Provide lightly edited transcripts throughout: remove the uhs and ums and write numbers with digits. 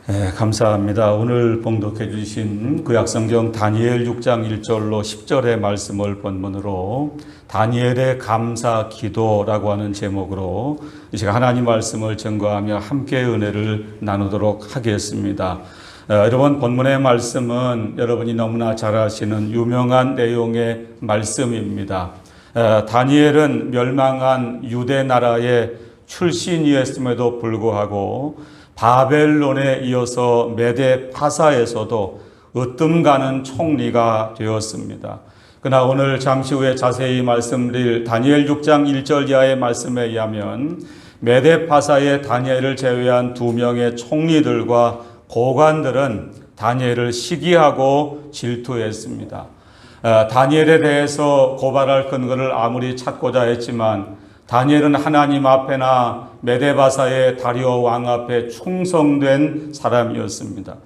네, 감사합니다. 오늘 봉독해 주신 구약성경 다니엘 6장 1절로 10절의 말씀을 본문으로 다니엘의 감사 기도라고 하는 제목으로 이 시간 하나님 말씀을 증거하며 함께 은혜를 나누도록 하겠습니다. 여러분, 본문의 말씀은 여러분이 너무나 잘 아시는 유명한 내용의 말씀입니다. 다니엘은 멸망한 유대 나라의 출신이었음에도 불구하고 바벨론에 이어서 메데 파사에서도 으뜸 가는 총리가 되었습니다. 그러나 오늘 잠시 후에 자세히 말씀드릴 다니엘 6장 1절 이하의 말씀에 의하면 메데 파사의 다니엘을 제외한 2명의 총리들과 고관들은 다니엘을 시기하고 질투했습니다. 다니엘에 대해서 고발할 근거를 아무리 찾고자 했지만 다니엘은 하나님 앞에나 메데바사의 다리오 왕 앞에 충성된 사람이었습니다.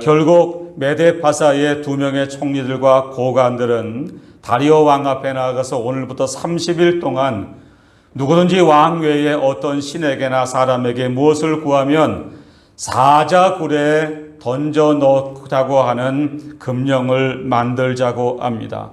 결국 메데바사의 2명의 총리들과 고관들은 다리오 왕 앞에 나가서 오늘부터 30일 동안 누구든지 왕 외에 어떤 신에게나 사람에게 무엇을 구하면 사자굴에 던져 넣자고 하는 금령을 만들자고 합니다.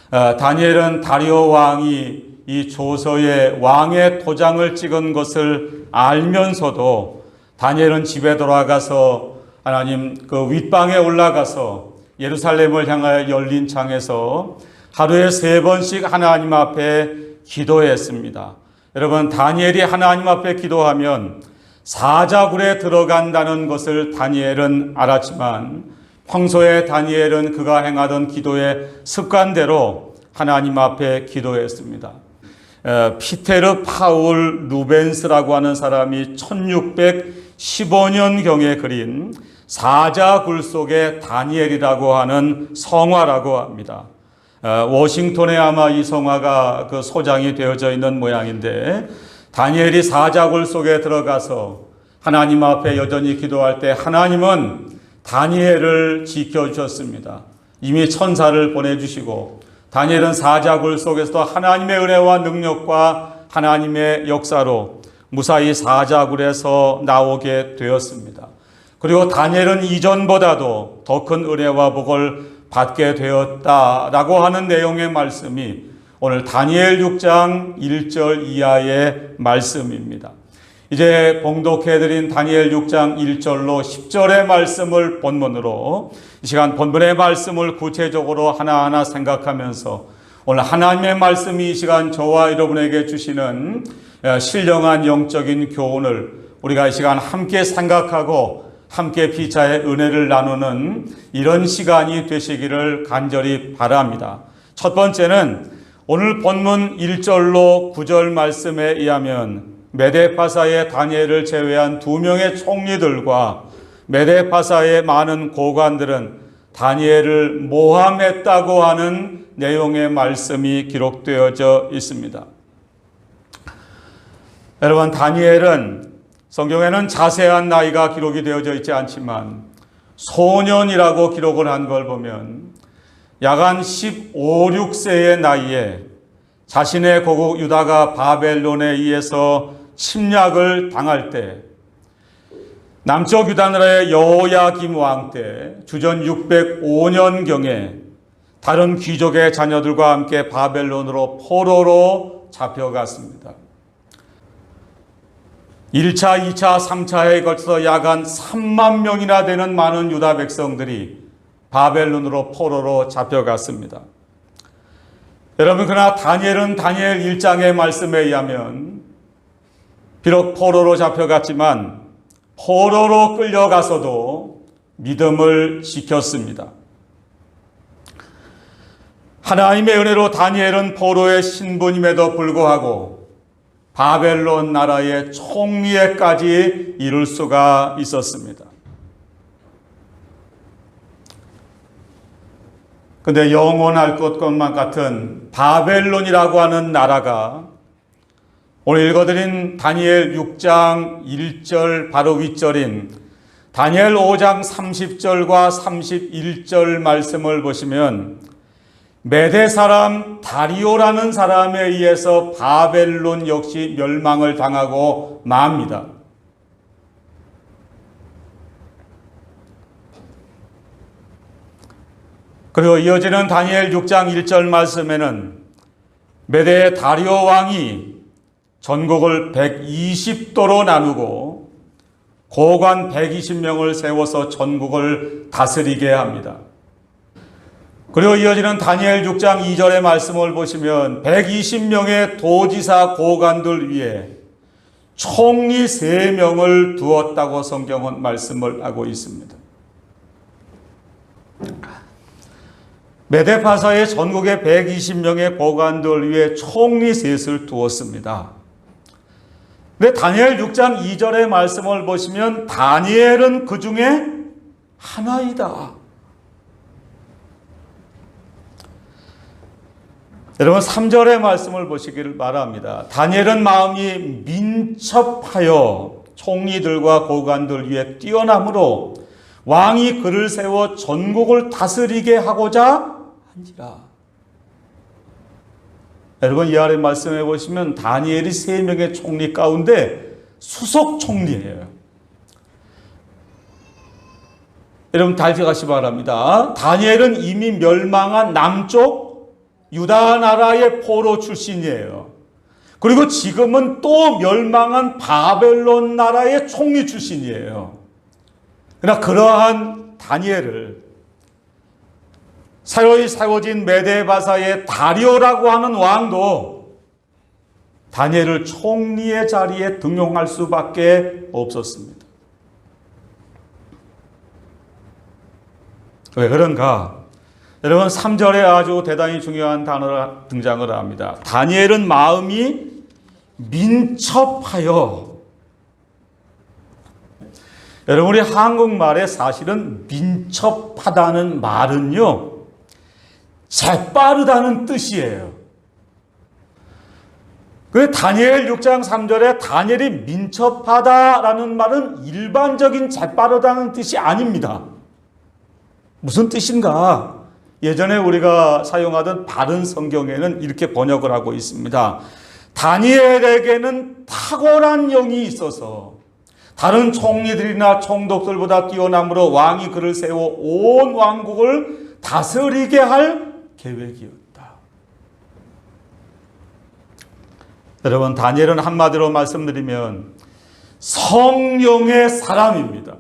다니엘은 다리오 왕이 이 조서에 왕의 도장을 찍은 것을 알면서도 다니엘은 집에 돌아가서 하나님 그 윗방에 올라가서 예루살렘을 향하여 열린 창에서 하루에 3번씩 하나님 앞에 기도했습니다. 여러분, 다니엘이 하나님 앞에 기도하면 사자굴에 들어간다는 것을 다니엘은 알았지만 평소에 다니엘은 그가 행하던 기도의 습관대로 하나님 앞에 기도했습니다. 피테르 파울 루벤스라고 하는 사람이 1615년경에 그린 사자굴 속의 다니엘이라고 하는 성화라고 합니다. 워싱턴에 아마 이 성화가 그 소장이 되어져 있는 모양인데, 다니엘이 사자굴 속에 들어가서 하나님 앞에 여전히 기도할 때 하나님은 다니엘을 지켜주셨습니다. 이미 천사를 보내주시고 다니엘은 사자굴 속에서도 하나님의 은혜와 능력과 하나님의 역사로 무사히 사자굴에서 나오게 되었습니다. 그리고 다니엘은 이전보다도 더 큰 은혜와 복을 받게 되었다라고 하는 내용의 말씀이 오늘 다니엘 6장 1절 이하의 말씀입니다. 이제 봉독해드린 다니엘 6장 1절로 10절의 말씀을 본문으로 이 시간 본문의 말씀을 구체적으로 하나하나 생각하면서 오늘 하나님의 말씀이 이 시간 저와 여러분에게 주시는 신령한 영적인 교훈을 우리가 이 시간 함께 생각하고 함께 피차의 은혜를 나누는 이런 시간이 되시기를 간절히 바랍니다. 첫 번째는 오늘 본문 1절로 9절 말씀에 의하면 메데파사의 다니엘을 제외한 2명의 총리들과 메데파사의 많은 고관들은 다니엘을 모함했다고 하는 내용의 말씀이 기록되어져 있습니다. 여러분, 다니엘은 성경에는 자세한 나이가 기록이 되어져 있지 않지만 소년이라고 기록을 한 걸 보면 약한 15, 16세의 나이에 자신의 고국 유다가 바벨론에 의해서 침략을 당할 때 남쪽 유다 나라의 여호야김 왕 때 주전 605년경에 다른 귀족의 자녀들과 함께 바벨론으로 포로로 잡혀갔습니다. 1차, 2차, 3차에 걸쳐서 약 한 3만 명이나 되는 많은 유다 백성들이 바벨론으로 포로로 잡혀갔습니다. 여러분, 그러나 다니엘은 다니엘 1장의 말씀에 의하면 비록 포로로 잡혀갔지만 포로로 끌려가서도 믿음을 지켰습니다. 하나님의 은혜로 다니엘은 포로의 신분임에도 불구하고 바벨론 나라의 총리에까지 이룰 수가 있었습니다. 근데 영원할 것만 같은 바벨론이라고 하는 나라가 오늘 읽어드린 다니엘 6장 1절 바로 윗절인 다니엘 5장 30절과 31절 말씀을 보시면 메데 사람 다리오라는 사람에 의해서 바벨론 역시 멸망을 당하고 맙니다. 그리고 이어지는 다니엘 6장 1절 말씀에는 메대 다리오 왕이 전국을 120도로 나누고 고관 120명을 세워서 전국을 다스리게 합니다. 그리고 이어지는 다니엘 6장 2절의 말씀을 보시면 120명의 도지사 고관들 위에 총리 3명을 두었다고 성경은 말씀을 하고 있습니다. 메데파사의 전국의 120명의 고관들 위에 총리 셋을 두었습니다. 근데 다니엘 6장 2절의 말씀을 보시면 다니엘은 그 중에 하나이다. 여러분 3절의 말씀을 보시기를 바랍니다. 다니엘은 마음이 민첩하여 총리들과 고관들 위에 뛰어남으로 왕이 그를 세워 전국을 다스리게 하고자 한지라. 여러분 이 아래 말씀해 보시면 다니엘이 3명의 총리 가운데 수석 총리예요. 여러분 달려가시 바랍니다. 다니엘은 이미 멸망한 남쪽 유다 나라의 포로 출신이에요. 그리고 지금은 또 멸망한 바벨론 나라의 총리 출신이에요. 그러나 그러한 다니엘을 새로이 세워진 메데바사의 다리오라고 하는 왕도 다니엘을 총리의 자리에 등용할 수밖에 없었습니다. 왜 그런가? 여러분 3절에 아주 대단히 중요한 단어가 등장을 합니다. 다니엘은 마음이 민첩하여. 여러분 우리 한국말에 사실은 민첩하다는 말은요 재빠르다는 뜻이에요. 그 다니엘 6장 3절에 다니엘이 민첩하다라는 말은 일반적인 재빠르다는 뜻이 아닙니다. 무슨 뜻인가? 예전에 우리가 사용하던 바른 성경에는 이렇게 번역을 하고 있습니다. 다니엘에게는 탁월한 영이 있어서 다른 총리들이나 총독들보다 뛰어남으로 왕이 그를 세워 온 왕국을 다스리게 할 계획이었다. 여러분 다니엘은 한마디로 말씀드리면 성령의 사람입니다.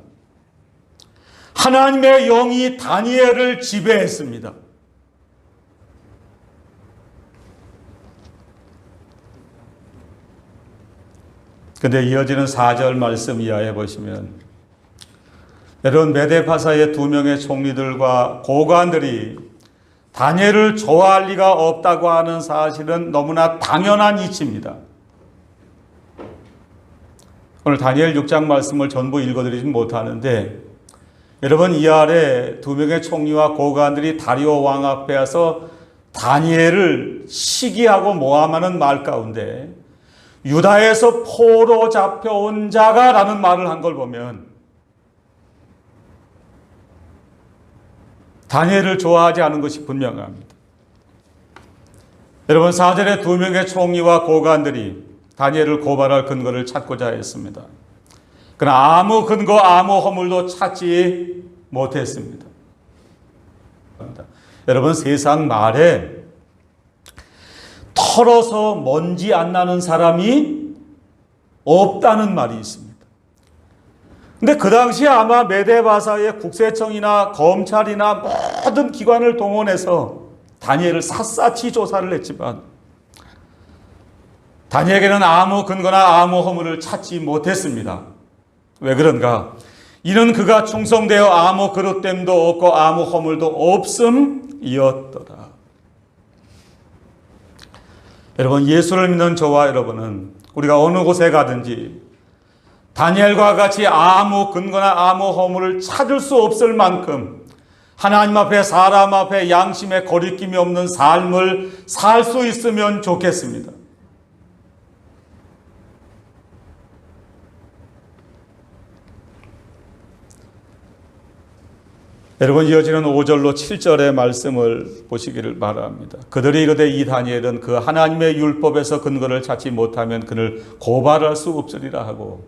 하나님의 영이 다니엘을 지배했습니다. 근데 이어지는 4절 말씀 이하에 보시면 여러분 메데파사의 2명의 총리들과 고관들이 다니엘을 좋아할 리가 없다고 하는 사실은 너무나 당연한 이치입니다. 오늘 다니엘 6장 말씀을 전부 읽어드리진 못하는데 여러분 이 아래 2명의 총리와 고관들이 다리오 왕 앞에 와서 다니엘을 시기하고 모함하는 말 가운데 유다에서 포로 잡혀온 자가 라는 말을 한 걸 보면 다니엘을 좋아하지 않은 것이 분명합니다. 여러분 4절에 2명의 총리와 고관들이 다니엘을 고발할 근거를 찾고자 했습니다. 그러나 아무 근거 아무 허물도 찾지 못했습니다. 여러분 세상 말에 털어서 먼지 안 나는 사람이 없다는 말이 있습니다. 근데 그 당시에 아마 메데바사의 국세청이나 검찰이나 모든 기관을 동원해서 다니엘을 샅샅이 조사를 했지만 다니엘에게는 아무 근거나 아무 허물을 찾지 못했습니다. 왜 그런가? 이는 그가 충성되어 아무 그릇됨도 없고 아무 허물도 없음이었더라. 여러분 예수를 믿는 저와 여러분은 우리가 어느 곳에 가든지 다니엘과 같이 아무 근거나 아무 허물을 찾을 수 없을 만큼 하나님 앞에 사람 앞에 양심에 거리낌이 없는 삶을 살 수 있으면 좋겠습니다. 여러분 이어지는 5절로 7절의 말씀을 보시기를 바랍니다. 그들이 이르되 이 다니엘은 그 하나님의 율법에서 근거를 찾지 못하면 그를 고발할 수 없으리라 하고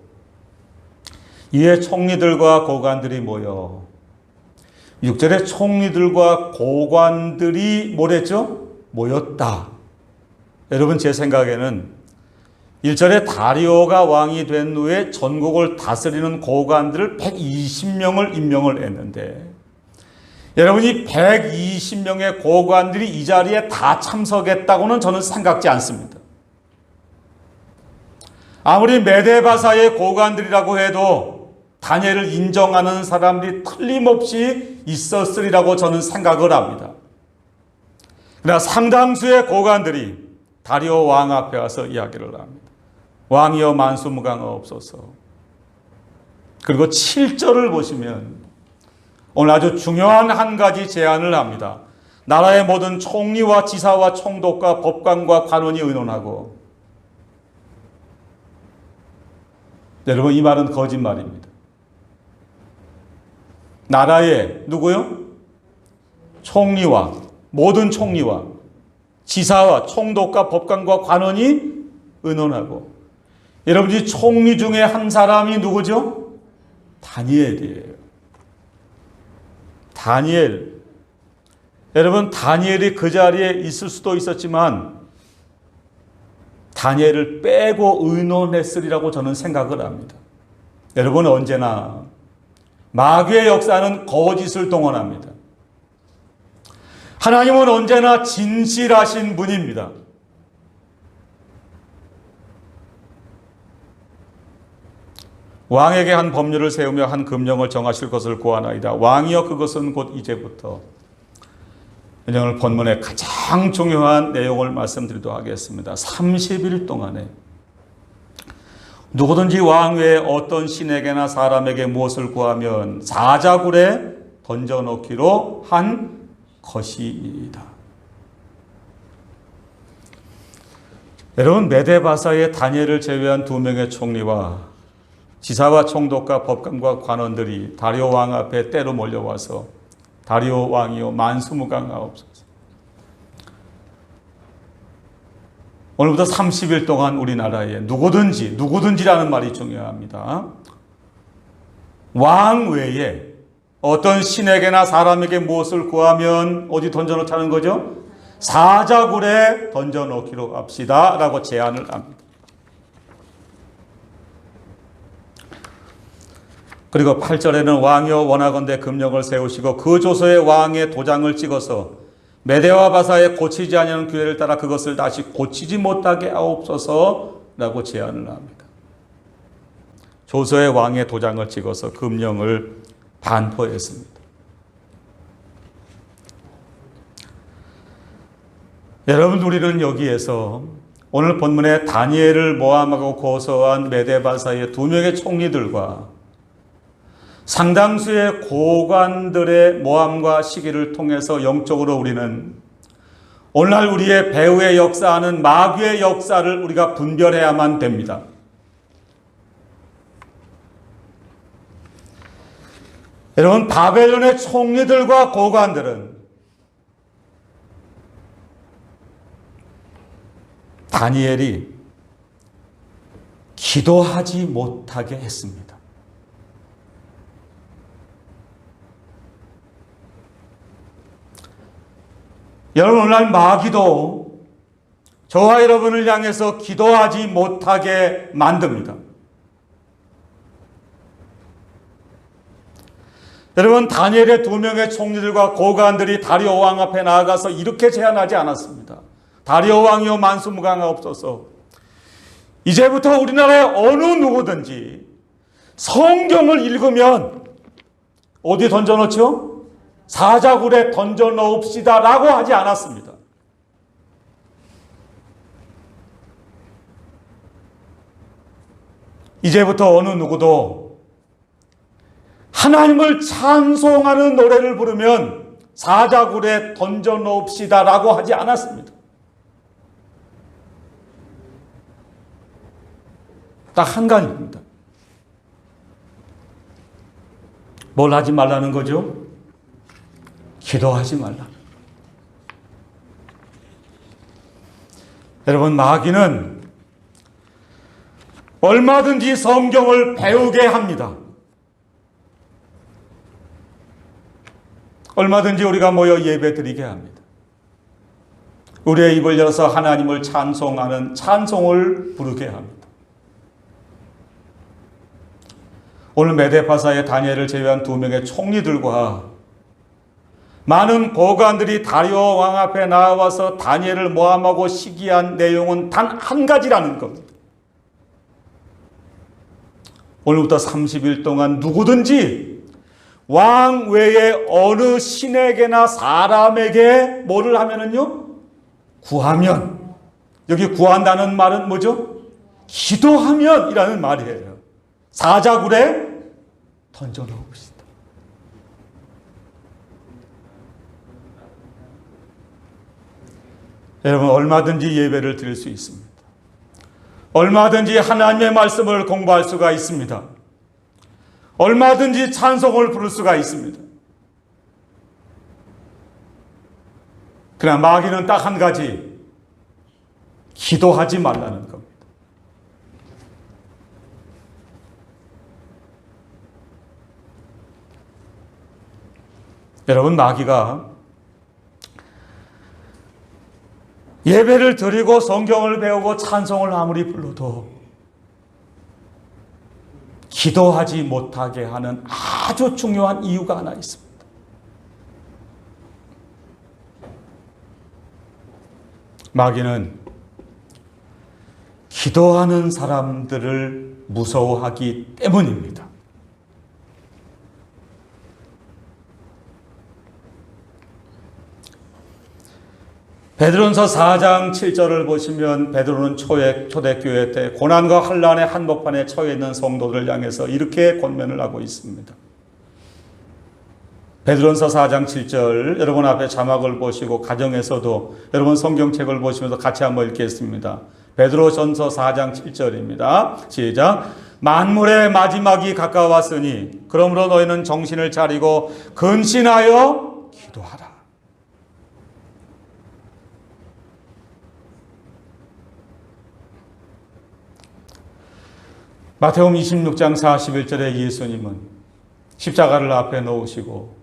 이에 총리들과 고관들이 모여 6절에 총리들과 고관들이 뭐랬죠? 모였다. 여러분 제 생각에는 1절에 다리오가 왕이 된 후에 전국을 다스리는 고관들을 120명을 임명을 했는데 여러분이 120명의 고관들이 이 자리에 다 참석했다고는 저는 생각지 않습니다. 아무리 메데바사의 고관들이라고 해도 다니엘을 인정하는 사람들이 틀림없이 있었으리라고 저는 생각을 합니다. 그러나 상당수의 고관들이 다리오 왕 앞에 와서 이야기를 합니다. 왕이여 만수무강하옵소서. 그리고 7절을 보시면 오늘 아주 중요한 한 가지 제안을 합니다. 나라의 모든 총리와 지사와 총독과 법관과 관원이 의논하고, 여러분 이 말은 거짓말입니다. 나라의 누구요? 총리와 모든 총리와 지사와 총독과 법관과 관원이 의논하고, 여러분 이 총리 중에 한 사람이 누구죠? 다니엘이에요. 다니엘. 여러분 다니엘이 그 자리에 있을 수도 있었지만 다니엘을 빼고 의논했으리라고 저는 생각을 합니다. 여러분 언제나 마귀의 역사는 거짓을 동원합니다. 하나님은 언제나 진실하신 분입니다. 왕에게 한 법률을 세우며 한 금령을 정하실 것을 구하나이다. 왕이여 그것은 곧 이제부터. 오늘 본문의 가장 중요한 내용을 말씀드리도록 하겠습니다. 30일 동안에 누구든지 왕 외에 어떤 신에게나 사람에게 무엇을 구하면 사자굴에 던져넣기로 한 것이다. 여러분 메데바사의 다니엘을 제외한 2명의 총리와 지사와 총독과 법관과 관원들이 다리오 왕 앞에 때로 몰려와서 다리오 왕이요 만수무강하옵소서. 오늘부터 30일 동안 우리나라에 누구든지라는 말이 중요합니다. 왕 외에 어떤 신에게나 사람에게 무엇을 구하면 어디 던져놓자는 거죠? 사자굴에 던져놓기로 합시다 라고 제안을 합니다. 그리고 8절에는 왕이여 원하건대 금령을 세우시고 그 조서에 왕의 도장을 찍어서 메대와 바사에 고치지 아니하는 규례를 따라 그것을 다시 고치지 못하게 하옵소서라고 제안을 합니다. 조서에 왕의 도장을 찍어서 금령을 반포했습니다. 여러분 우리는 여기에서 오늘 본문에 다니엘을 모함하고 고소한 메데바사의 2명의 총리들과 상당수의 고관들의 모함과 시기를 통해서 영적으로 우리는 오늘날 우리의 배후의 역사하는 마귀의 역사를 우리가 분별해야만 됩니다. 여러분 바벨론의 총리들과 고관들은 다니엘이 기도하지 못하게 했습니다. 여러분 오늘날 마귀도 저와 여러분을 향해서 기도하지 못하게 만듭니다. 여러분 다니엘의 2명의 총리들과 고관들이 다리오 왕 앞에 나아가서 이렇게 제안하지 않았습니다. 다리오 왕이여 만수무강하옵소서. 이제부터 우리나라의 어느 누구든지 성경을 읽으면 어디 던져놓죠? 사자굴에 던져놓읍시다 라고 하지 않았습니다. 이제부터 어느 누구도 하나님을 찬송하는 노래를 부르면 사자굴에 던져놓읍시다 라고 하지 않았습니다. 딱 한 가지입니다. 뭘 하지 말라는 거죠? 기도하지 말라. 여러분 마귀는 얼마든지 성경을 배우게 합니다. 얼마든지 우리가 모여 예배 드리게 합니다. 우리의 입을 열어서 하나님을 찬송하는 찬송을 부르게 합니다. 오늘 메데파사의 다니엘을 제외한 2명의 총리들과 많은 고관들이 다리오 왕 앞에 나와서 다니엘을 모함하고 시기한 내용은 단 한 가지라는 겁니다. 오늘부터 30일 동안 누구든지 왕 외에 어느 신에게나 사람에게 뭐를 하면은요? 구하면. 여기 구한다는 말은 뭐죠? 기도하면 이라는 말이에요. 사자굴에 던져놓읍시다. 여러분, 얼마든지 예배를 드릴 수 있습니다. 얼마든지 하나님의 말씀을 공부할 수가 있습니다. 얼마든지 찬송을 부를 수가 있습니다. 그러나 마귀는 딱 한 가지, 기도하지 말라는 겁니다. 여러분, 마귀가 예배를 드리고 성경을 배우고 찬송을 아무리 불러도 기도하지 못하게 하는 아주 중요한 이유가 하나 있습니다. 마귀는 기도하는 사람들을 무서워하기 때문입니다. 베드로전서 4장 7절을 보시면 베드로는 초대교회 때 고난과 환난의 한복판에 처해 있는 성도들을 향해서 이렇게 권면을 하고 있습니다. 베드로전서 4장 7절, 여러분 앞에 자막을 보시고 가정에서도 여러분 성경책을 보시면서 같이 한번 읽겠습니다. 베드로전서 4장 7절입니다. 시작. 만물의 마지막이 가까웠으니 그러므로 너희는 정신을 차리고 근신하여 기도하라. 마태복음 26장 41절에 예수님은 십자가를 앞에 놓으시고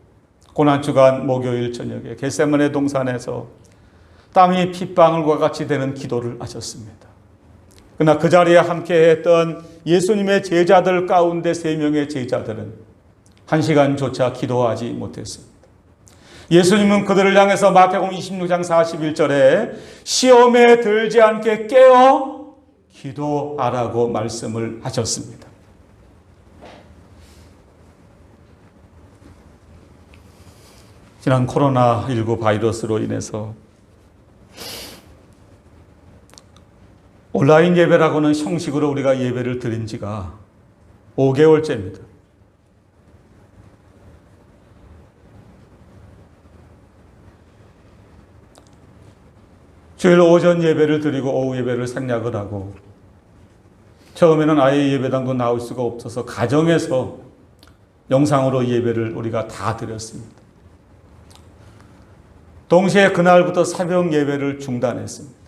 고난주간 목요일 저녁에 겟세마네 동산에서 땀이 핏방울과 같이 되는 기도를 하셨습니다. 그러나 그 자리에 함께했던 예수님의 제자들 가운데 3명의 제자들은 1시간조차 기도하지 못했습니다. 예수님은 그들을 향해서 마태복음 26장 41절에 시험에 들지 않게 깨어 기도하라고 말씀을 하셨습니다. 지난 코로나19 바이러스로 인해서 온라인 예배라고는 형식으로 우리가 예배를 드린 지가 5개월째입니다. 주일 오전 예배를 드리고 오후 예배를 생략을 하고 처음에는 아예 예배당도 나올 수가 없어서 가정에서 영상으로 예배를 우리가 다 드렸습니다. 동시에 그날부터 새벽 예배를 중단했습니다.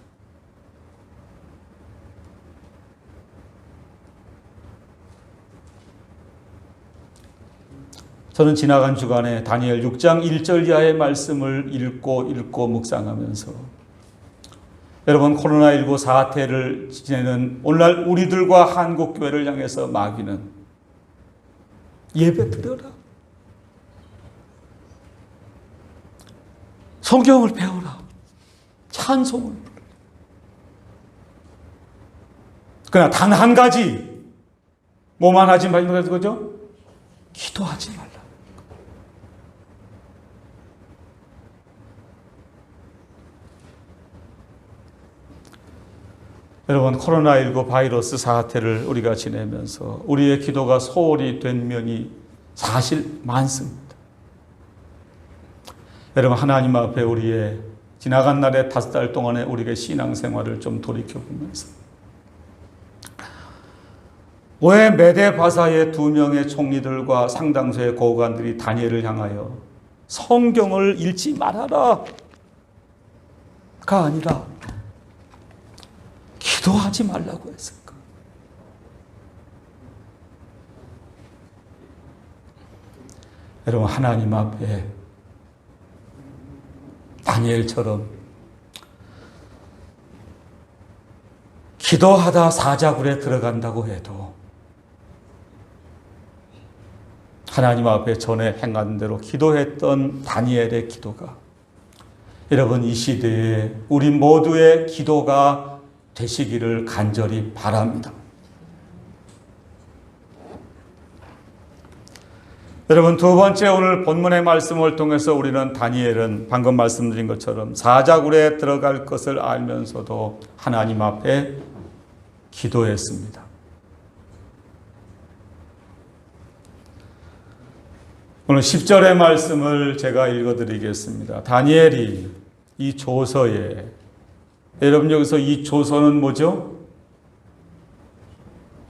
저는 지나간 주간에 다니엘 6장 1절 이하의 말씀을 읽고 묵상하면서 여러분, 코로나19 사태를 지내는 오늘날 우리들과 한국교회를 향해서 마귀는 예배 드려라, 성경을 배워라, 찬송을 부르라. 그러나 단 한 가지 뭐만 하지 말라는 거죠? 기도하지 말라. 여러분, 코로나19 바이러스 사태를 우리가 지내면서 우리의 기도가 소홀히 된 면이 사실 많습니다. 여러분, 하나님 앞에 우리의 지나간 날의 5달 동안의 우리의 신앙생활을 좀 돌이켜보면서 왜 메데바사의 2명의 총리들과 상당수의 고관들이 다니엘을 향하여 성경을 읽지 말아라 가 아니라 기도하지 말라고 했을까? 여러분, 하나님 앞에 다니엘처럼 기도하다 사자굴에 들어간다고 해도 하나님 앞에 전에 행한 대로 기도했던 다니엘의 기도가 여러분 이 시대에 우리 모두의 기도가 되시기를 간절히 바랍니다. 여러분 두 번째 오늘 본문의 말씀을 통해서 우리는 다니엘은 방금 말씀드린 것처럼 사자굴에 들어갈 것을 알면서도 하나님 앞에 기도했습니다. 오늘 10절의 말씀을 제가 읽어드리겠습니다. 다니엘이 이 조서에, 여러분 여기서 이 조서는 뭐죠?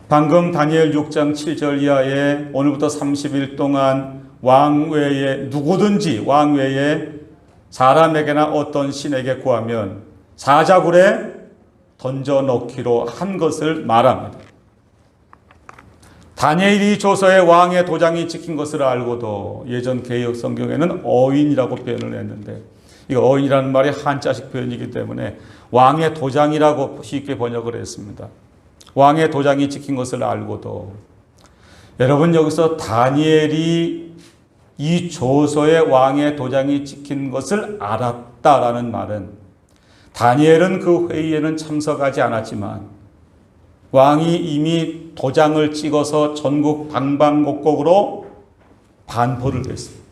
방금 다니엘 6장 7절 이하에 오늘부터 30일 동안 왕외에 누구든지 왕외에 사람에게나 어떤 신에게 구하면 사자굴에 던져넣기로 한 것을 말합니다. 다니엘이 조서에 왕의 도장이 찍힌 것을 알고도 예전 개역 성경에는 어인이라고 표현을 했는데 이 어인이라는 말이 한자식 표현이기 때문에 왕의 도장이라고 쉽게 번역을 했습니다. 왕의 도장이 찍힌 것을 알고도 여러분 여기서 다니엘이 이 조서에 왕의 도장이 찍힌 것을 알았다라는 말은 다니엘은 그 회의에는 참석하지 않았지만 왕이 이미 도장을 찍어서 전국 방방곡곡으로 반포를 했습니다.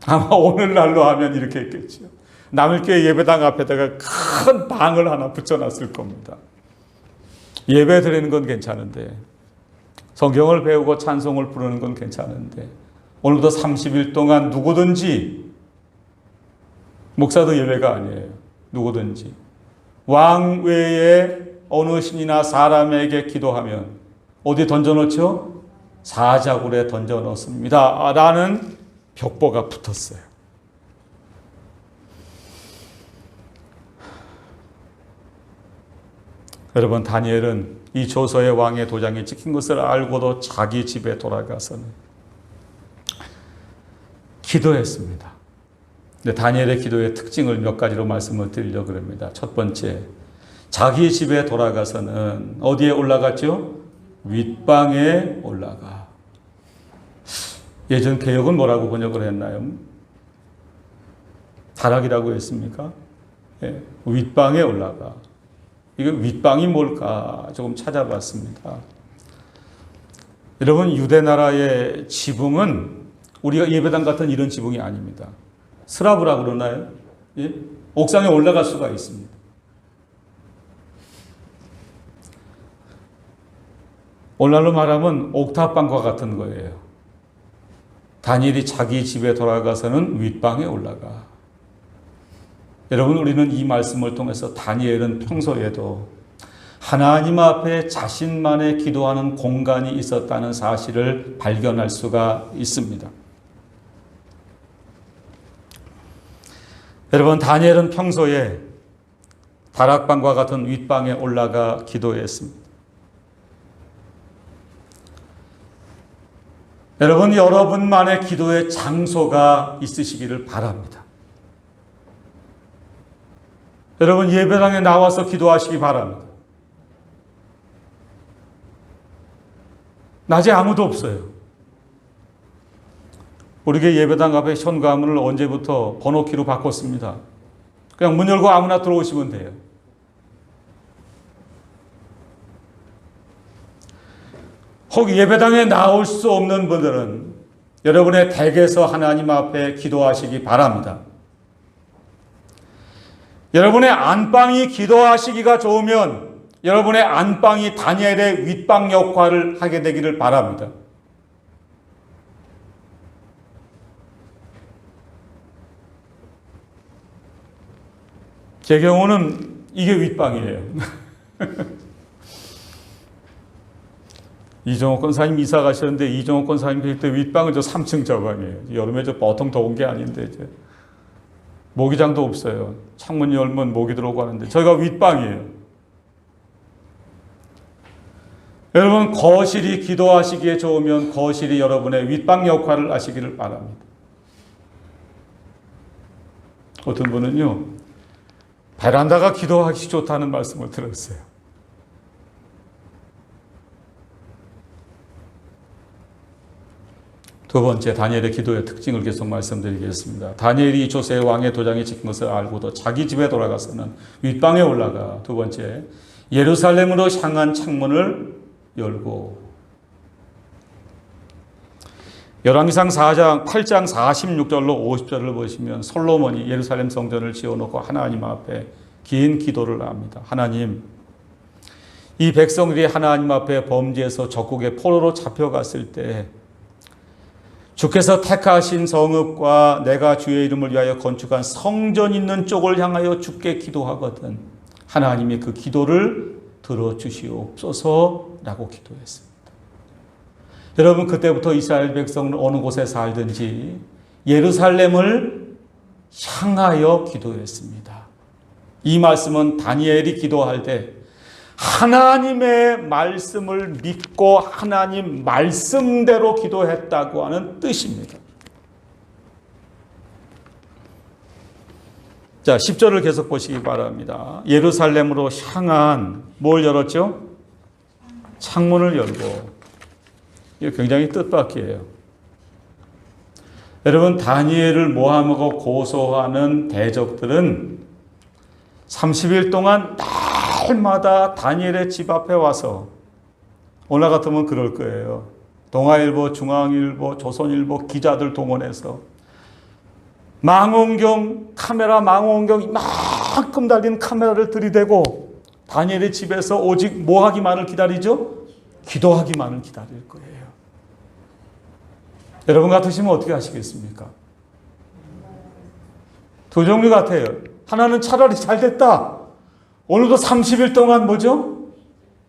아마 오늘날로 하면 이렇게 했겠죠. 남일교회 예배당 앞에다가 큰 방을 하나 붙여놨을 겁니다. 예배 드리는 건 괜찮은데 성경을 배우고 찬송을 부르는 건 괜찮은데 오늘부터 30일 동안 누구든지 목사도 예배가 아니에요. 누구든지 왕 외에 어느 신이나 사람에게 기도하면 어디 던져놓죠? 사자굴에 던져놓습니다. 라는 벽보가 붙었어요. 여러분 다니엘은 이 조서의 왕의 도장이 찍힌 것을 알고도 자기 집에 돌아가서는 기도했습니다. 근데 다니엘의 기도의 특징을 몇 가지로 말씀을 드리려고 합니다. 첫 번째, 자기 집에 돌아가서는 어디에 올라갔죠? 윗방에 올라가. 예전 개역은 뭐라고 번역을 했나요? 다락이라고 했습니까? 예, 윗방에 올라가. 이거 윗방이 뭘까 조금 찾아봤습니다. 여러분 유대 나라의 지붕은 우리가 예배당 같은 이런 지붕이 아닙니다. 스라브라고 그러나요? 예? 옥상에 올라갈 수가 있습니다. 오늘날로 말하면 옥탑방과 같은 거예요. 다니엘이 자기 집에 돌아가서는 윗방에 올라가. 여러분 우리는 이 말씀을 통해서 다니엘은 평소에도 하나님 앞에 자신만의 기도하는 공간이 있었다는 사실을 발견할 수가 있습니다. 여러분 다니엘은 평소에 다락방과 같은 윗방에 올라가 기도했습니다. 여러분 여러분만의 기도의 장소가 있으시기를 바랍니다. 여러분 예배당에 나와서 기도하시기 바랍니다. 낮에 아무도 없어요. 우리 교회 예배당 앞에 현관문을 언제부터 번호키로 바꿨습니다. 그냥 문 열고 아무나 들어오시면 돼요. 혹 예배당에 나올 수 없는 분들은 여러분의 댁에서 하나님 앞에 기도하시기 바랍니다. 여러분의 안방이 기도하시기가 좋으면 여러분의 안방이 다니엘의 윗방 역할을 하게 되기를 바랍니다. 제 경우는 이게 윗방이에요. 이종옥 권사님 이사 가셨는데 이종옥 권사님 그때 윗방은 저 3층 저방이에요. 여름에 저 보통 더운 게 아닌데 이제 모기장도 없어요. 창문 열면 모기 들어오고 하는데 저희가 윗방이에요. 여러분 거실이 기도하시기에 좋으면 거실이 여러분의 윗방 역할을 하시기를 바랍니다. 어떤 분은요, 베란다가 기도하기 좋다는 말씀을 들었어요. 두 번째, 다니엘의 기도의 특징을 계속 말씀드리겠습니다. 다니엘이 조세 왕의 도장에 찍힌 것을 알고도 자기 집에 돌아가서는 윗방에 올라가, 두 번째, 예루살렘으로 향한 창문을 열고, 열왕기상 8장 46절로 50절을 보시면 솔로몬이 예루살렘 성전을 지어놓고 하나님 앞에 긴 기도를 합니다. 하나님, 이 백성들이 하나님 앞에 범죄해서 적국의 포로로 잡혀갔을 때 주께서 택하신 성읍과 내가 주의 이름을 위하여 건축한 성전 있는 쪽을 향하여 주께 기도하거든 하나님이 그 기도를 들어주시옵소서라고 기도했습니다. 여러분, 그때부터 이스라엘 백성은 어느 곳에 살든지 예루살렘을 향하여 기도했습니다. 이 말씀은 다니엘이 기도할 때 하나님의 말씀을 믿고 하나님 말씀대로 기도했다고 하는 뜻입니다. 자, 10절을 계속 보시기 바랍니다. 예루살렘으로 향한 뭘 열었죠? 창문을 열고. 이거 굉장히 뜻밖이에요. 여러분, 다니엘을 모함하고 고소하는 대적들은 30일 동안 날마다 다니엘의 집 앞에 와서, 오늘 같으면 그럴 거예요. 동아일보, 중앙일보, 조선일보 기자들 동원해서 망원경, 이만큼 달린 카메라를 들이대고 다니엘의 집에서 오직 뭐 하기만을 기다리죠? 기도하기만을 기다릴 거예요. 여러분 같으시면 어떻게 하시겠습니까? 두 종류 같아요. 하나는 차라리 잘 됐다. 오늘도 30일 동안 뭐죠?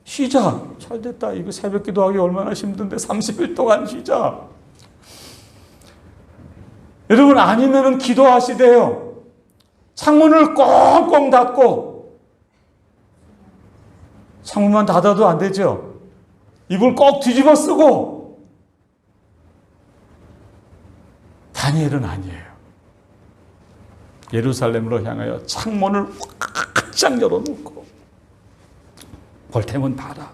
쉬자. 잘 됐다. 이거 새벽 기도하기 얼마나 힘든데 30일 동안 쉬자. 여러분, 아니면은 기도하시대요. 창문을 꽁꽁 닫고, 창문만 닫아도 안 되죠. 이불 꼭 뒤집어 쓰고. 다니엘은 아니에요. 예루살렘으로 향하여 창문을 확장 열어놓고 볼 테면 봐라.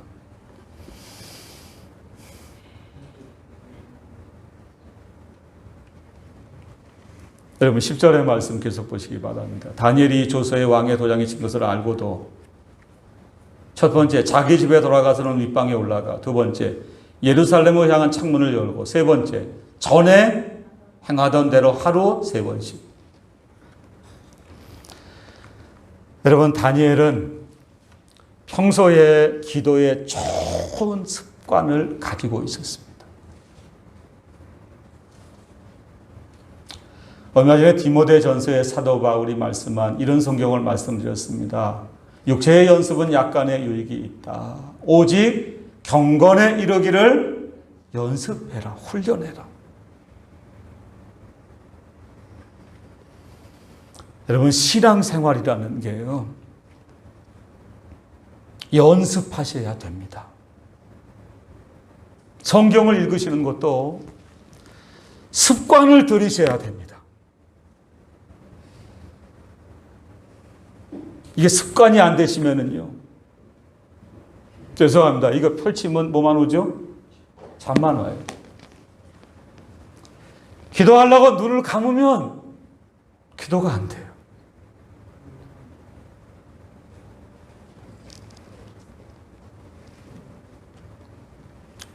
여러분, 10절의 말씀 계속 보시기 바랍니다. 다니엘이 조서의 왕의 도장에 찍힌 것을 알고도 첫 번째, 자기 집에 돌아가서는 윗방에 올라가. 두 번째, 예루살렘을 향한 창문을 열고. 세 번째, 전에 행하던 대로 하루 3번씩. 여러분, 다니엘은 평소에 기도에 좋은 습관을 가지고 있었습니다. 얼마 전에 디모데전서의 사도 바울이 말씀한 이런 성경을 말씀드렸습니다. 육체의 연습은 약간의 유익이 있다. 오직 경건에 이르기를 연습해라, 훈련해라. 여러분, 신앙생활이라는 게요, 연습하셔야 됩니다. 성경을 읽으시는 것도 습관을 들이셔야 됩니다. 이게 습관이 안 되시면은요, 죄송합니다. 이거 펼치면 뭐만 오죠? 잠만 와요. 기도하려고 눈을 감으면 기도가 안 돼요.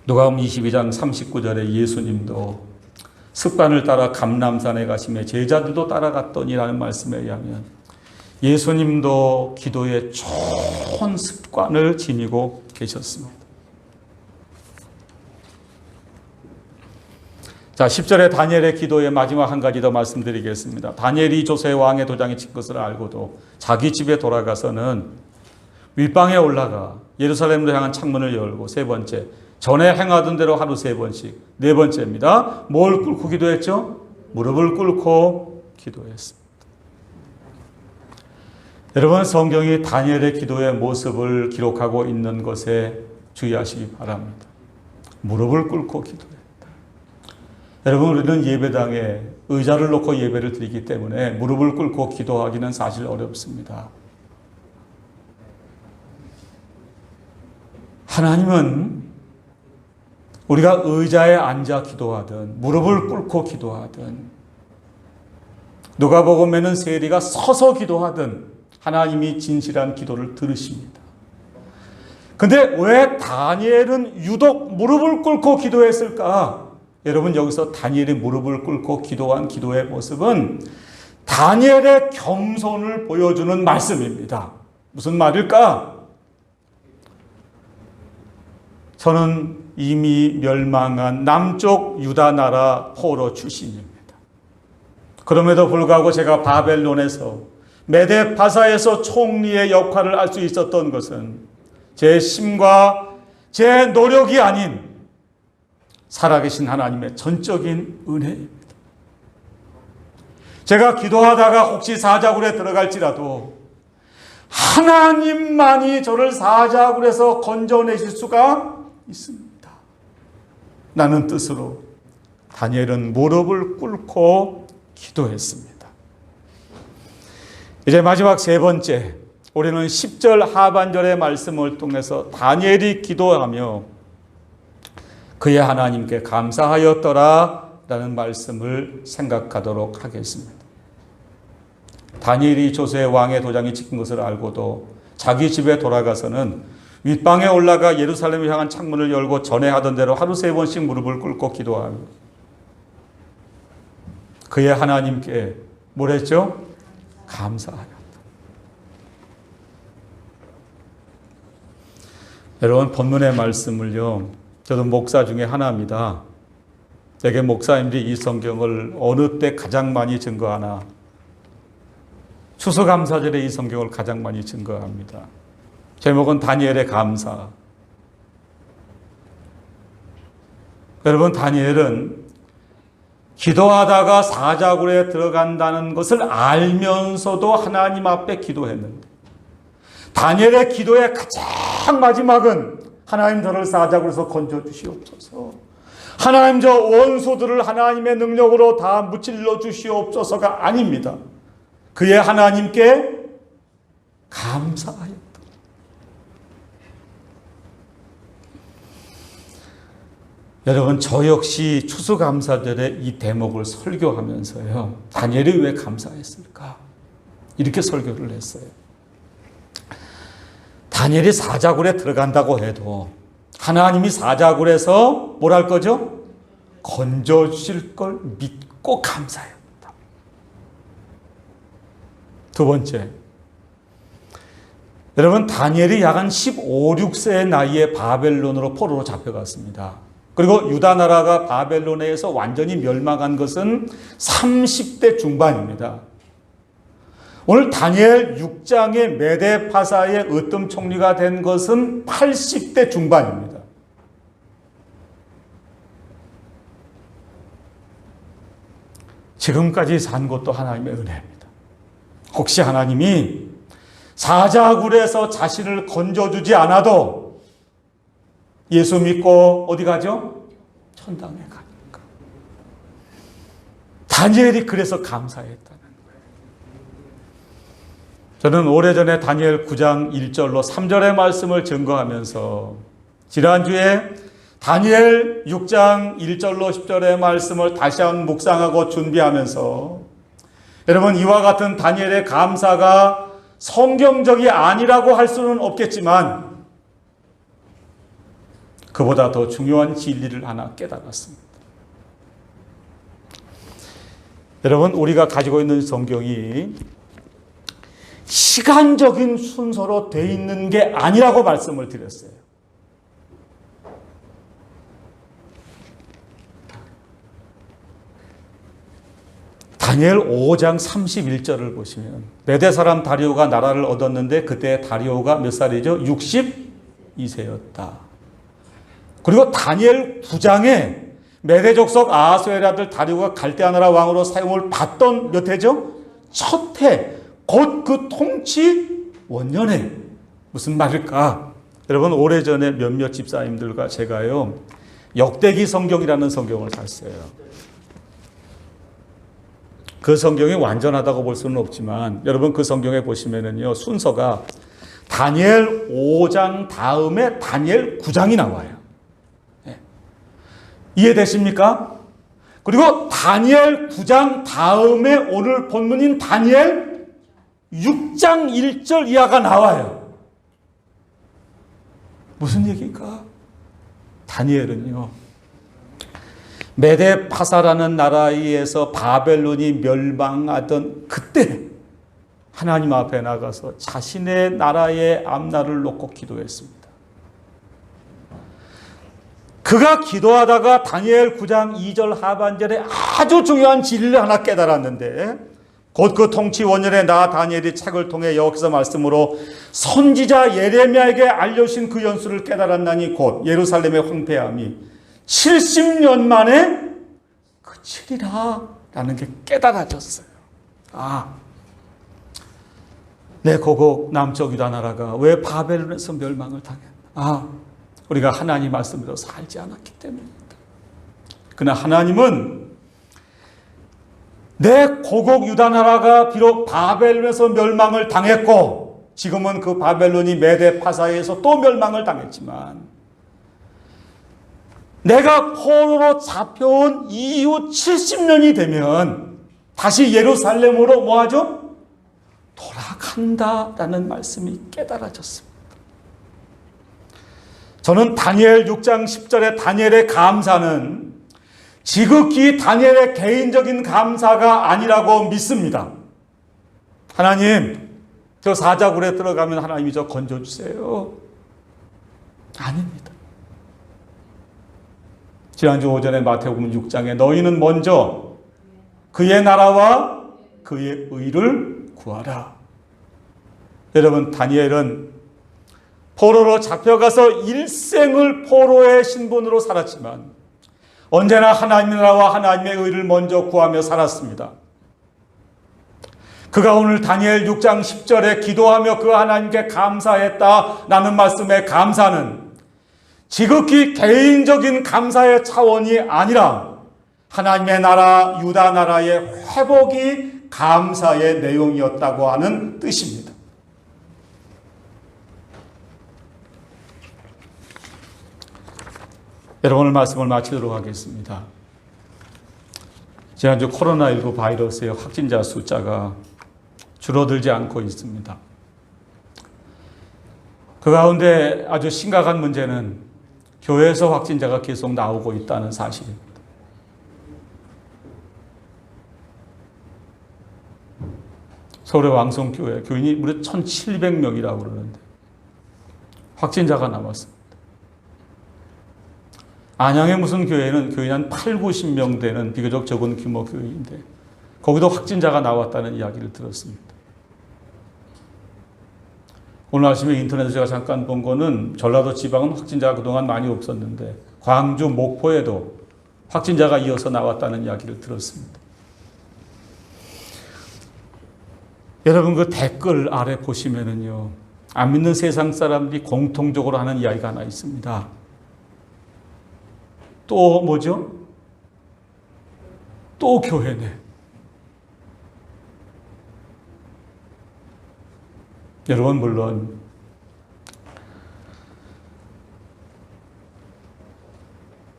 누가복음 22장 39절에 예수님도 습관을 따라 감람산에 가시며 제자들도 따라갔더니라는 말씀에 의하면 예수님도 기도에 좋은 습관을 지니고 계셨습니다. 자, 10절에 다니엘의 기도의 마지막 한 가지 더 말씀드리겠습니다. 다니엘이 조세 왕의 도장에 찍힌 것을 알고도 자기 집에 돌아가서는 윗방에 올라가 예루살렘으로 향한 창문을 열고. 세 번째, 전에 행하던 대로 하루 3번씩. 네 번째입니다. 뭘 꿇고 기도했죠? 무릎을 꿇고 기도했습니다. 여러분, 성경이 다니엘의 기도의 모습을 기록하고 있는 것에 주의하시기 바랍니다. 무릎을 꿇고 기도했다. 여러분, 우리는 예배당에 의자를 놓고 예배를 드리기 때문에 무릎을 꿇고 기도하기는 사실 어렵습니다. 하나님은 우리가 의자에 앉아 기도하든 무릎을 꿇고 기도하든 누가복음에는 세리가 서서 기도하든 하나님이 진실한 기도를 들으십니다. 근데 왜 다니엘은 유독 무릎을 꿇고 기도했을까? 여러분, 여기서 다니엘이 무릎을 꿇고 기도한 기도의 모습은 다니엘의 겸손을 보여주는 말씀입니다. 무슨 말일까? 저는 이미 멸망한 남쪽 유다 나라 포로 출신입니다. 그럼에도 불구하고 제가 바벨론에서 메데파사에서 총리의 역할을 할 수 있었던 것은 제 힘과 제 노력이 아닌 살아계신 하나님의 전적인 은혜입니다. 제가 기도하다가 혹시 사자굴에 들어갈지라도 하나님만이 저를 사자굴에서 건져내실 수가 있습니다. 나는 뜻으로 다니엘은 무릎을 꿇고 기도했습니다. 이제 마지막 세 번째, 우리는 10절 하반절의 말씀을 통해서 다니엘이 기도하며 그의 하나님께 감사하였더라 라는 말씀을 생각하도록 하겠습니다. 다니엘이 조세 왕의 도장이 찍힌 것을 알고도 자기 집에 돌아가서는 윗방에 올라가 예루살렘을 향한 창문을 열고 전에 하던 대로 하루 3번씩 무릎을 꿇고 기도하며 그의 하나님께 뭘 했죠? 감사하였다. 여러분, 본문의 말씀을요, 저도 목사 중에 하나입니다. 제게 목사님들이 이 성경을 어느 때 가장 많이 증거하나? 추수감사절에 이 성경을 가장 많이 증거합니다. 제목은 다니엘의 감사. 여러분, 다니엘은 기도하다가 사자굴에 들어간다는 것을 알면서도 하나님 앞에 기도했는데, 다니엘의 기도의 가장 마지막은 하나님 저를 사자굴에서 건져주시옵소서, 하나님 저 원수들을 하나님의 능력으로 다 무찔러 주시옵소서가 아닙니다. 그의 하나님께 감사하였다. 여러분, 저 역시 추수감사절에 이 대목을 설교하면서요, 다니엘이 왜 감사했을까? 이렇게 설교를 했어요. 다니엘이 사자굴에 들어간다고 해도 하나님이 사자굴에서 뭘 할 거죠? 건져주실 걸 믿고 감사했다. 두 번째, 여러분, 다니엘이 약 한 15, 16세의 나이에 바벨론으로 포로로 잡혀갔습니다. 그리고 유다 나라가 바벨론에 의해서 완전히 멸망한 것은 30대 중반입니다. 오늘 다니엘 6장의 메데파사의 으뜸 총리가 된 것은 80대 중반입니다. 지금까지 산 것도 하나님의 은혜입니다. 혹시 하나님이 사자굴에서 자신을 건져주지 않아도 예수 믿고 어디 가죠? 천당에 가니까. 다니엘이 그래서 감사했다는 거예요. 저는 오래전에 다니엘 9장 1절로 3절의 말씀을 증거하면서 지난주에 다니엘 6장 1절로 10절의 말씀을 다시 한번 묵상하고 준비하면서 여러분, 이와 같은 다니엘의 감사가 성경적이 아니라고 할 수는 없겠지만 그보다 더 중요한 진리를 하나 깨달았습니다. 여러분, 우리가 가지고 있는 성경이 시간적인 순서로 돼 있는 게 아니라고 말씀을 드렸어요. 다니엘 5장 31절을 보시면 메대 사람 다리오가 나라를 얻었는데 그때 다리오가 몇 살이죠? 62세였다. 그리고 다니엘 9장에 메대 족속 아하수엘 아들 다리오가 갈대아 나라 왕으로 사용을 받던 몇 해죠? 첫 해, 곧 그 통치 원년에. 무슨 말일까? 여러분, 오래전에 몇몇 집사님들과 제가요, 역대기 성경이라는 성경을 샀어요. 그 성경이 완전하다고 볼 수는 없지만 여러분 그 성경에 보시면은요 순서가 다니엘 5장 다음에 다니엘 9장이 나와요. 네. 이해되십니까? 그리고 다니엘 9장 다음에 오늘 본문인 다니엘 6장 1절 이하가 나와요. 무슨 얘기일까? 다니엘은요 메데 파사라는 나라에서 바벨론이 멸망하던 그때 하나님 앞에 나가서 자신의 나라의 앞날을 놓고 기도했습니다. 그가 기도하다가 다니엘 9장 2절 하반절에 아주 중요한 진리를 하나 깨달았는데 곧 그 통치 원년에 나 다니엘이 책을 통해 여호와께서 말씀으로 선지자 예레미야에게 알려주신 그 연수를 깨달았나니 곧 예루살렘의 황폐함이 70년 만에 그치리라 라는 게 깨달아졌어요. 내 고국 남쪽 유다 나라가 왜 바벨론에서 멸망을 당했나? 우리가 하나님 말씀으로 살지 않았기 때문입니다. 그러나 하나님은 내 고국 유다 나라가 비록 바벨론에서 멸망을 당했고 지금은 그 바벨론이 메데 파사에서 또 멸망을 당했지만 내가 포로로 잡혀온 이후 70년이 되면 다시 예루살렘으로 뭐하죠? 돌아간다라는 말씀이 깨달아졌습니다. 저는 다니엘 6장 10절의 다니엘의 감사는 지극히 다니엘의 개인적인 감사가 아니라고 믿습니다. 하나님, 저 사자굴에 들어가면 하나님이 저 건져주세요. 아닙니다. 지난주 오전에 마태복음 6장에 너희는 먼저 그의 나라와 그의 의를 구하라. 여러분, 다니엘은 포로로 잡혀가서 일생을 포로의 신분으로 살았지만 언제나 하나님의 나라와 하나님의 의를 먼저 구하며 살았습니다. 그가 오늘 다니엘 6장 10절에 기도하며 그 하나님께 감사했다라는 말씀의 감사는 지극히 개인적인 감사의 차원이 아니라 하나님의 나라, 유다 나라의 회복이 감사의 내용이었다고 하는 뜻입니다. 여러분, 오늘 말씀을 마치도록 하겠습니다. 지난주 코로나19 바이러스의 확진자 숫자가 줄어들지 않고 있습니다. 그 가운데 아주 심각한 문제는 교회에서 확진자가 계속 나오고 있다는 사실입니다. 서울의 왕성교회 교인이 무려 1,700명이라고 그러는데 확진자가 나왔습니다. 안양의 무슨 교회는 교인 한 8, 90명 되는 비교적 적은 규모 교회인데 거기도 확진자가 나왔다는 이야기를 들었습니다. 오늘 아침에 인터넷에서 제가 잠깐 본 거는 전라도 지방은 확진자가 그동안 많이 없었는데 광주, 목포에도 확진자가 이어서 나왔다는 이야기를 들었습니다. 여러분, 그 댓글 아래 보시면은요, 안 믿는 세상 사람들이 공통적으로 하는 이야기가 하나 있습니다. 또 뭐죠? 또 교회네. 여러분, 물론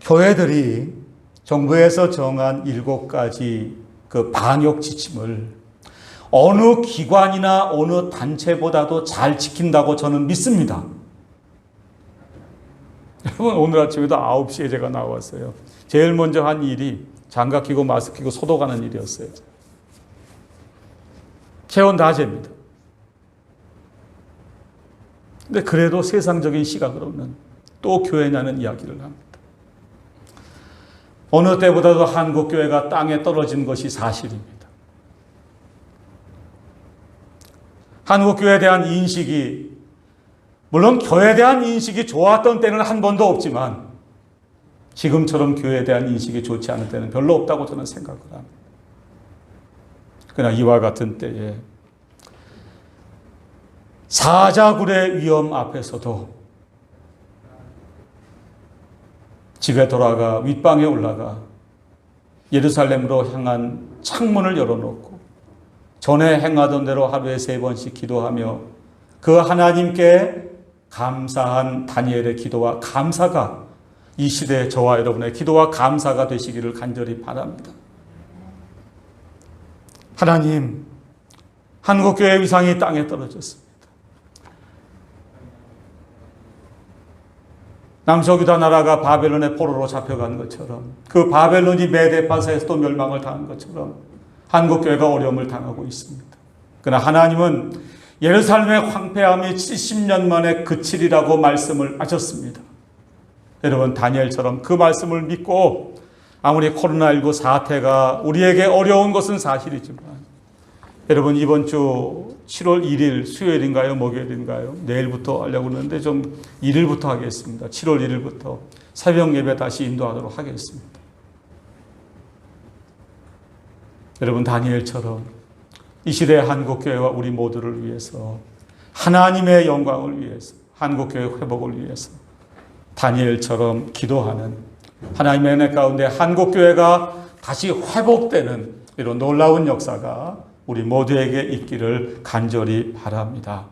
교회들이 정부에서 정한 7가지 그 방역 지침을 어느 기관이나 어느 단체보다도 잘 지킨다고 저는 믿습니다. 여러분, 오늘 아침에도 9시에 제가 나왔어요. 제일 먼저 한 일이 장갑 끼고 마스크 끼고 소독하는 일이었어요. 체온 다제입니다. 근데 그래도 세상적인 시각으로는 또 교회냐는 이야기를 합니다. 어느 때보다도 한국교회가 땅에 떨어진 것이 사실입니다. 한국교회에 대한 인식이, 물론 교회에 대한 인식이 좋았던 때는 한 번도 없지만 지금처럼 교회에 대한 인식이 좋지 않을 때는 별로 없다고 저는 생각을 합니다. 그러나 이와 같은 때에 사자굴의 위험 앞에서도 집에 돌아가 윗방에 올라가 예루살렘으로 향한 창문을 열어놓고 전에 행하던 대로 하루에 3번씩 기도하며 그 하나님께 감사한 다니엘의 기도와 감사가 이 시대의 저와 여러분의 기도와 감사가 되시기를 간절히 바랍니다. 하나님, 한국교회 위상이 땅에 떨어졌습니다. 남서유다 나라가 바벨론의 포로로 잡혀간 것처럼 그 바벨론이 메데파사에서도 멸망을 당한 것처럼 한국교회가 어려움을 당하고 있습니다. 그러나 하나님은 예루살렘의 황폐함이 70년 만에 그치리라고 말씀을 하셨습니다. 여러분, 다니엘처럼 그 말씀을 믿고 아무리 코로나19 사태가 우리에게 어려운 것은 사실이지만 여러분, 이번 주 7월 1일 수요일인가요? 목요일인가요? 내일부터 하려고 그러는데 좀 1일부터 하겠습니다. 7월 1일부터 새벽 예배 다시 인도하도록 하겠습니다. 여러분, 다니엘처럼 이 시대의 한국교회와 우리 모두를 위해서 하나님의 영광을 위해서 한국교회 회복을 위해서 다니엘처럼 기도하는 하나님의 은혜 가운데 한국교회가 다시 회복되는 이런 놀라운 역사가 우리 모두에게 있기를 간절히 바랍니다.